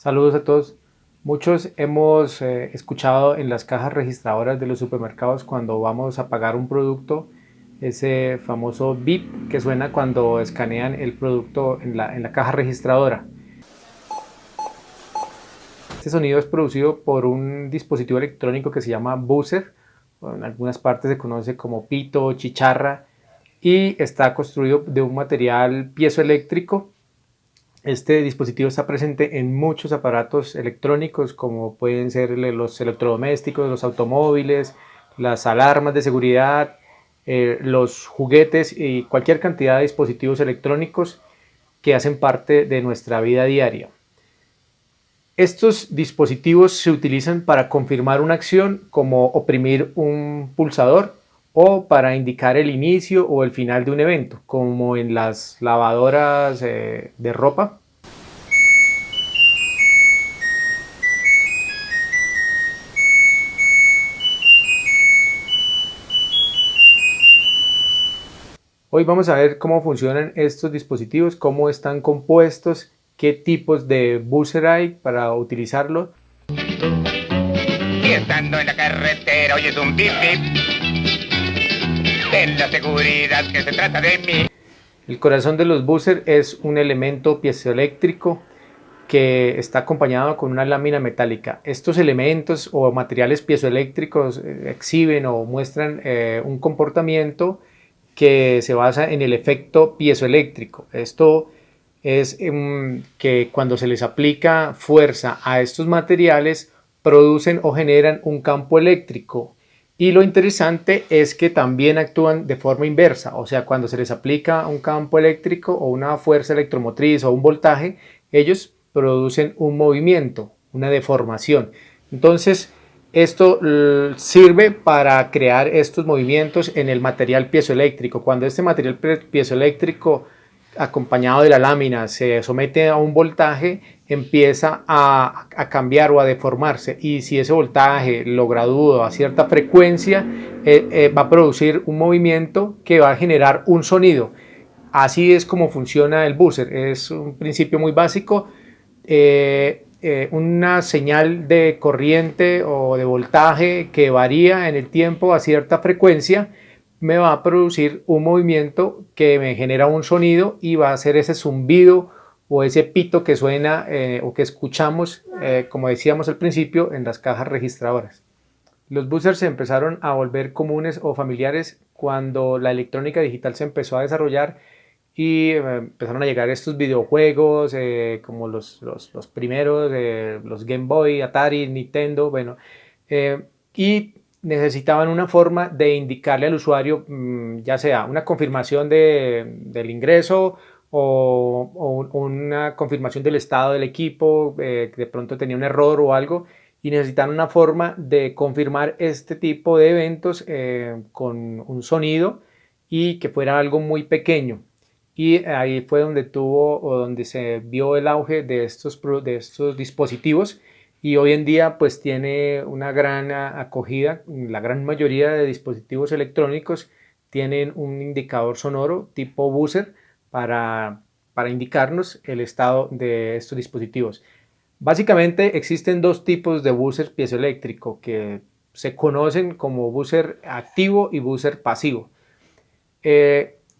Saludos a todos. Muchos hemos escuchado en las cajas registradoras de los supermercados cuando vamos a pagar un producto, ese famoso beep que suena cuando escanean el producto en la caja registradora. Este sonido es producido por un dispositivo electrónico que se llama buzzer, o en algunas partes se conoce como pito, chicharra, y está construido de un material piezoeléctrico. Este dispositivo está presente en muchos aparatos electrónicos como pueden ser los electrodomésticos, los automóviles, las alarmas de seguridad, los juguetes y cualquier cantidad de dispositivos electrónicos que hacen parte de nuestra vida diaria. Estos dispositivos se utilizan para confirmar una acción como oprimir un pulsador o para indicar el inicio o el final de un evento, como en las lavadoras de ropa. Hoy vamos a ver cómo funcionan estos dispositivos, cómo están compuestos, qué tipos de buzzer hay para utilizarlo. Y estando en la carretera oyes un bip bip. Ten la seguridad que se trata de mí. El corazón de los buzzer es un elemento piezoeléctrico que está acompañado con una lámina metálica. Estos elementos o materiales piezoeléctricos exhiben o muestran un comportamiento que se basa en el efecto piezoeléctrico. Esto es que cuando se les aplica fuerza a estos materiales producen o generan un campo eléctrico. Y lo interesante es que también actúan de forma inversa, o sea, cuando se les aplica un campo eléctrico o una fuerza electromotriz o un voltaje, ellos producen un movimiento, una deformación. Entonces, esto sirve para crear estos movimientos en el material piezoeléctrico. Cuando este material piezoeléctrico acompañado de la lámina se somete a un voltaje, empieza a cambiar o a deformarse, y si ese voltaje lo gradúo a cierta frecuencia, va a producir un movimiento que va a generar un sonido. Así es como funciona el buzzer. Es un principio muy básico. Una señal de corriente o de voltaje que varía en el tiempo a cierta frecuencia me va a producir un movimiento que me genera un sonido y va a ser ese zumbido o ese pito que suena o que escuchamos, como decíamos al principio, en las cajas registradoras. Los buzzers se empezaron a volver comunes o familiares cuando la electrónica digital se empezó a desarrollar y empezaron a llegar estos videojuegos como los primeros, los Game Boy, Atari, Nintendo, bueno, y necesitaban una forma de indicarle al usuario, ya sea una confirmación del ingreso o una confirmación del estado del equipo, que de pronto tenía un error o algo, y necesitaban una forma de confirmar este tipo de eventos con un sonido y que fuera algo muy pequeño. Y ahí fue donde tuvo o donde se vio el auge de estos dispositivos, y hoy en día pues tiene una gran acogida. La gran mayoría de dispositivos electrónicos tienen un indicador sonoro tipo buzzer para indicarnos el estado de estos dispositivos. Básicamente existen dos tipos de buzzer piezoeléctrico que se conocen como buzzer activo y buzzer pasivo.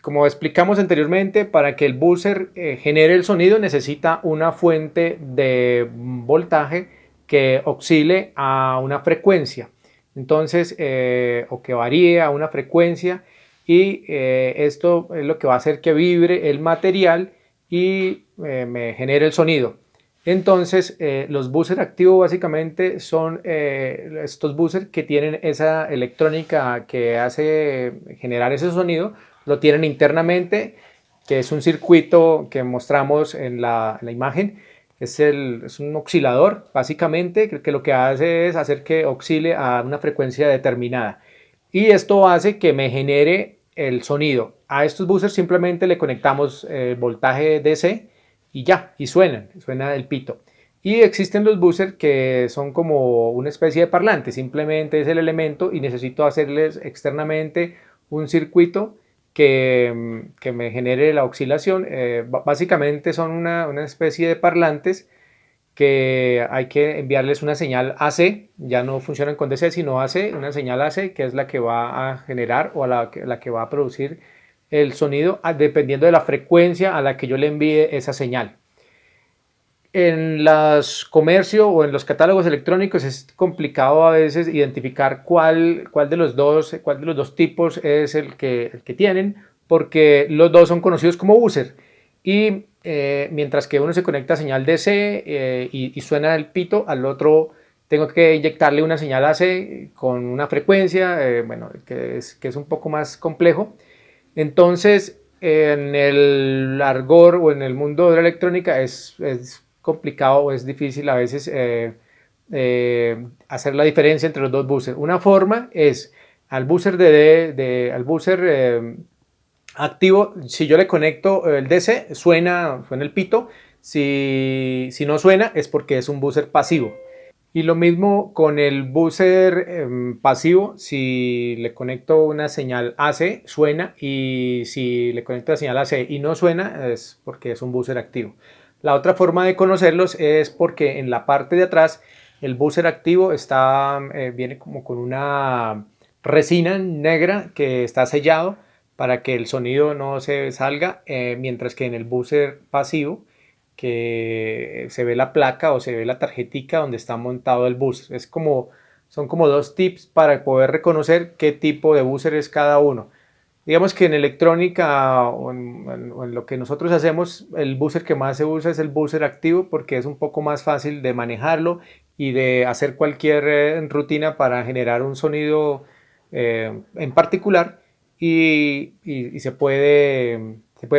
Como explicamos anteriormente, para que el buzzer genere el sonido necesita una fuente de voltaje que oscile a una frecuencia. Entonces, o que varíe a una frecuencia, y esto es lo que va a hacer que vibre el material y me genere el sonido. Entonces, los buzzers activos básicamente son estos buzzers que tienen esa electrónica que hace generar ese sonido, lo tienen internamente, que es un circuito que mostramos en la imagen. Es un oscilador, básicamente, que lo que hace es hacer que oscile a una frecuencia determinada. Y esto hace que me genere el sonido. A estos buzzers simplemente le conectamos voltaje DC y ya, y suena el pito. Y existen los buzzers que son como una especie de parlante, simplemente es el elemento y necesito hacerles externamente un circuito que me genere la oscilación. Básicamente son una especie de parlantes que hay que enviarles una señal AC, ya no funcionan con DC sino AC, una señal AC que es la que va a generar o la que va a producir el sonido dependiendo de la frecuencia a la que yo le envíe esa señal. En los comercios o en los catálogos electrónicos es complicado a veces identificar cuál de los dos tipos es el que tienen, porque los dos son conocidos como buzzer. Y mientras que uno se conecta a señal DC y suena el pito, al otro tengo que inyectarle una señal AC con una frecuencia, bueno, que es un poco más complejo. Entonces, en el argot o en el mundo de la electrónica es complicado o es difícil a veces hacer la diferencia entre los dos buzzers. Una forma es al buzzer, al buzzer activo, si yo le conecto el DC, suena el pito. Si no suena es porque es un buzzer pasivo. Y lo mismo con el buzzer pasivo, si le conecto una señal AC suena, y si le conecto la señal AC y no suena es porque es un buzzer activo. La otra forma de conocerlos es porque en la parte de atrás el buzzer activo viene como con una resina negra que está sellado para que el sonido no se salga, mientras que en el buzzer pasivo que se ve la placa o se ve la tarjetica donde está montado el buzzer. Son como dos tips para poder reconocer qué tipo de buzzer es cada uno. Digamos que en electrónica o en lo que nosotros hacemos, el buzzer que más se usa es el buzzer activo porque es un poco más fácil de manejarlo y de hacer cualquier rutina para generar un sonido en particular, y se puede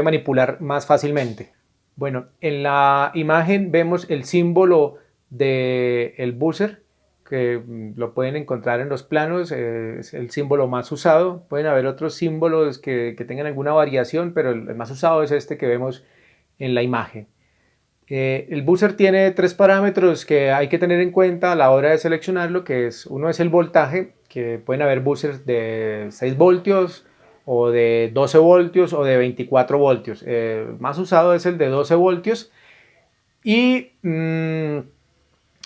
manipular más fácilmente. Bueno, en la imagen vemos el símbolo del buzzer, que lo pueden encontrar en los planos, es el símbolo más usado. Pueden haber otros símbolos que tengan alguna variación, pero el más usado es este que vemos en la imagen. El buzzer tiene tres parámetros que hay que tener en cuenta a la hora de seleccionarlo, uno es el voltaje, que pueden haber buzzers de 6 voltios o de 12 voltios o de 24 voltios. El más usado es el de 12 voltios y pueden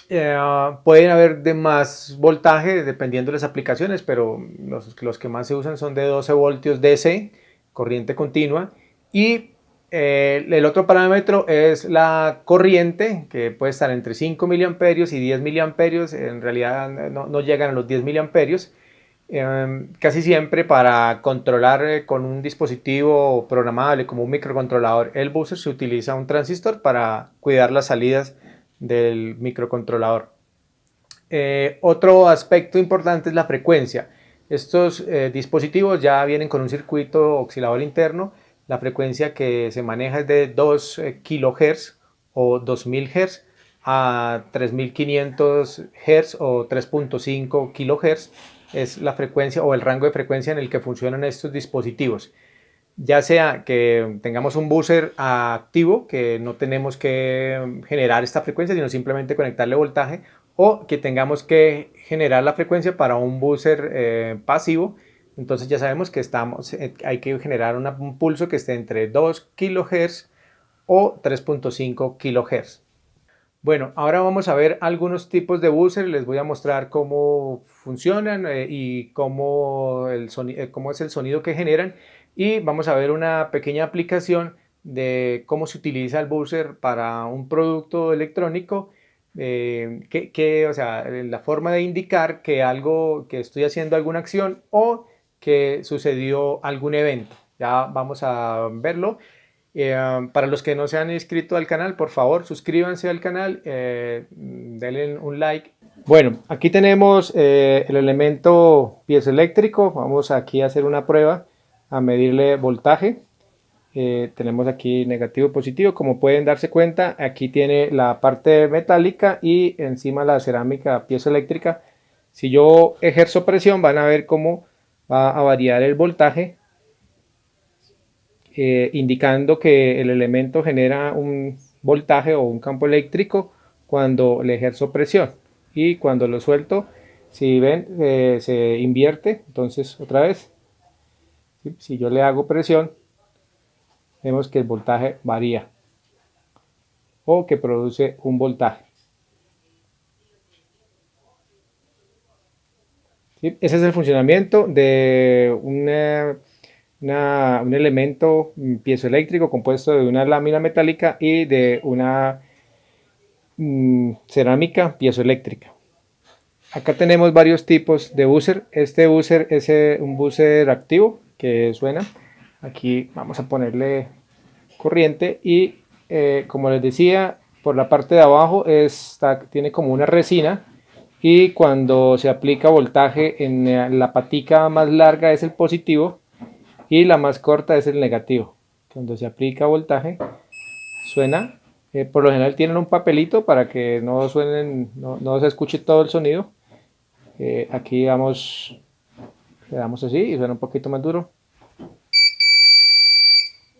haber de más voltaje dependiendo de las aplicaciones, pero los que más se usan son de 12 voltios DC, corriente continua. Y el otro parámetro es la corriente, que puede estar entre 5 miliamperios y 10 miliamperios. En realidad no llegan a los 10 miliamperios. Casi siempre para controlar con un dispositivo programable como un microcontrolador el buzzer se utiliza un transistor para cuidar las salidas del microcontrolador. Otro aspecto importante es la frecuencia. Estos dispositivos ya vienen con un circuito oscilador interno. La frecuencia que se maneja es de 2 kHz o 2000 Hz a 3500 Hz o 3.5 kHz. Es la frecuencia o el rango de frecuencia en el que funcionan estos dispositivos. Ya sea que tengamos un buzzer activo, que no tenemos que generar esta frecuencia, sino simplemente conectarle voltaje, o que tengamos que generar la frecuencia para un buzzer pasivo. Entonces ya sabemos que hay que generar un pulso que esté entre 2 kHz o 3.5 kHz. Bueno, ahora vamos a ver algunos tipos de buzzer. Les voy a mostrar cómo funcionan y cómo es el sonido que generan. Y vamos a ver una pequeña aplicación de cómo se utiliza el buzzer para un producto electrónico. O sea, la forma de indicar que estoy haciendo alguna acción o que sucedió algún evento. Ya vamos a verlo. Para los que no se han inscrito al canal, por favor suscríbanse al canal, denle un like. Bueno, aquí tenemos el elemento piezoeléctrico. Vamos aquí a hacer una prueba, a medirle voltaje. Tenemos aquí negativo, positivo. Como pueden darse cuenta, aquí tiene la parte metálica y encima la cerámica piezoeléctrica. Si yo ejerzo presión, van a ver cómo va a variar el voltaje, indicando que el elemento genera un voltaje o un campo eléctrico cuando le ejerzo presión, y cuando lo suelto, si ven, se invierte. Entonces otra vez, si yo le hago presión, vemos que el voltaje varía o que produce un voltaje. ¿Sí? Ese es el funcionamiento de un elemento piezoeléctrico compuesto de una lámina metálica y de una cerámica piezoeléctrica. Acá tenemos varios tipos de buzzer. Este buzzer es un buzzer activo que suena. Aquí vamos a ponerle corriente y como les decía, por la parte de abajo tiene como una resina, y cuando se aplica voltaje en la patica más larga es el positivo y la más corta es el negativo. Cuando se aplica voltaje suena. Por lo general tienen un papelito para que no suenen, no se escuche todo el sonido. Aquí le damos así y suena un poquito más duro.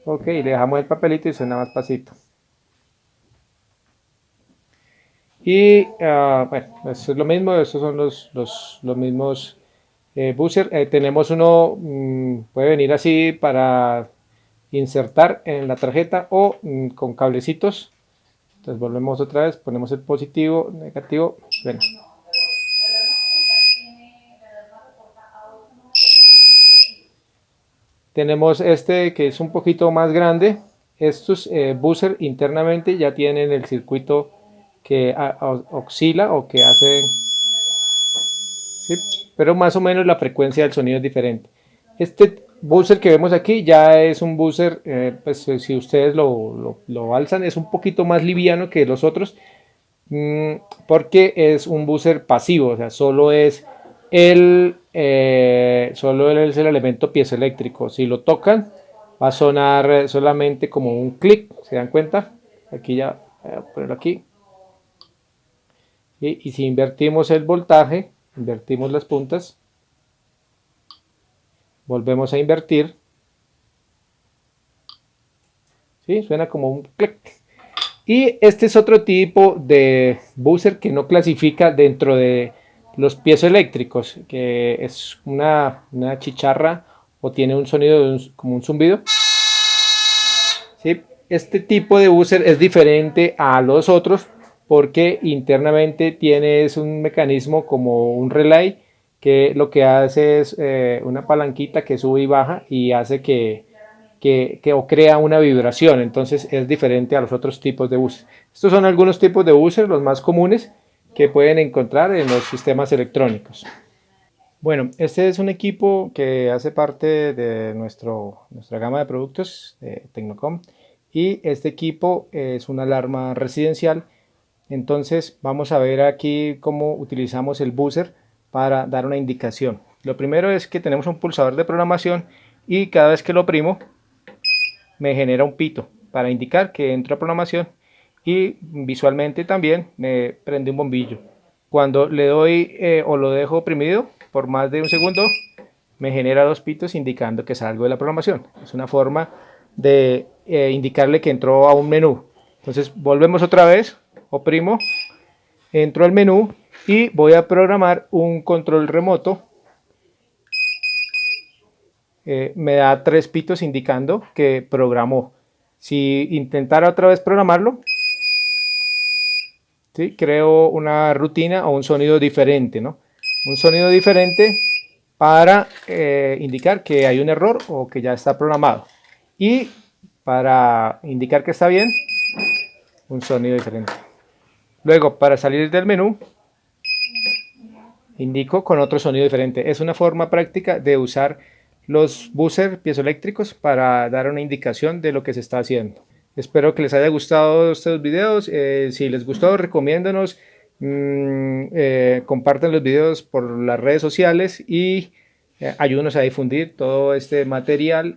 Ok, le dejamos el papelito y suena más pasito. Y bueno, eso es lo mismo, estos son los mismos buzzer. Tenemos uno, puede venir así para insertar en la tarjeta o con cablecitos. Entonces volvemos otra vez, ponemos el positivo, negativo, bueno. Tenemos este que es un poquito más grande. Estos buzzer internamente ya tienen el circuito que oscila o que hace, ¿sí? Pero más o menos la frecuencia del sonido es diferente. Este buzzer que vemos aquí ya es un buzzer, pues si ustedes lo alzan, es un poquito más liviano que los otros, porque es un buzzer pasivo, o sea, solo es el elemento piezoeléctrico. Si lo tocan va a sonar solamente como un clic, ¿se dan cuenta? Aquí ya, voy a ponerlo aquí. Y si invertimos el voltaje, invertimos las puntas, volvemos a invertir, ¿sí? Suena como un clic. Y este es otro tipo de buzzer que no clasifica dentro de los piezoeléctricos, que es una chicharra o tiene un sonido como un zumbido. ¿Sí? Este tipo de buzzer es diferente a los otros porque internamente tiene un mecanismo como un relay, que lo que hace es una palanquita que sube y baja y hace que o crea una vibración. Entonces es diferente a los otros tipos de buzzer. Estos son algunos tipos de buzzer, los más comunes que pueden encontrar en los sistemas electrónicos. Bueno, este es un equipo que hace parte de nuestra gama de productos de Tecnocom, y este equipo es una alarma residencial. Entonces vamos a ver aquí cómo utilizamos el buzzer para dar una indicación. Lo primero es que tenemos un pulsador de programación y cada vez que lo oprimo me genera un pito para indicar que entra programación, y visualmente también me prende un bombillo. Cuando le doy o lo dejo oprimido por más de un segundo, me genera dos pitos indicando que salgo de la programación. Es una forma de indicarle que entró a un menú. Entonces volvemos otra vez, oprimo, entro al menú y voy a programar un control remoto. Me da tres pitos indicando que programó. Si intentara otra vez programarlo, ¿sí? Creo una rutina o un sonido diferente, ¿no? Un sonido diferente para indicar que hay un error o que ya está programado. Y para indicar que está bien, un sonido diferente. Luego, para salir del menú, indico con otro sonido diferente. Es una forma práctica de usar los buzzers piezoeléctricos para dar una indicación de lo que se está haciendo. Espero que les haya gustado estos videos. Si les gustó, recomiéndanos, compartan los videos por las redes sociales y ayúdenos a difundir todo este material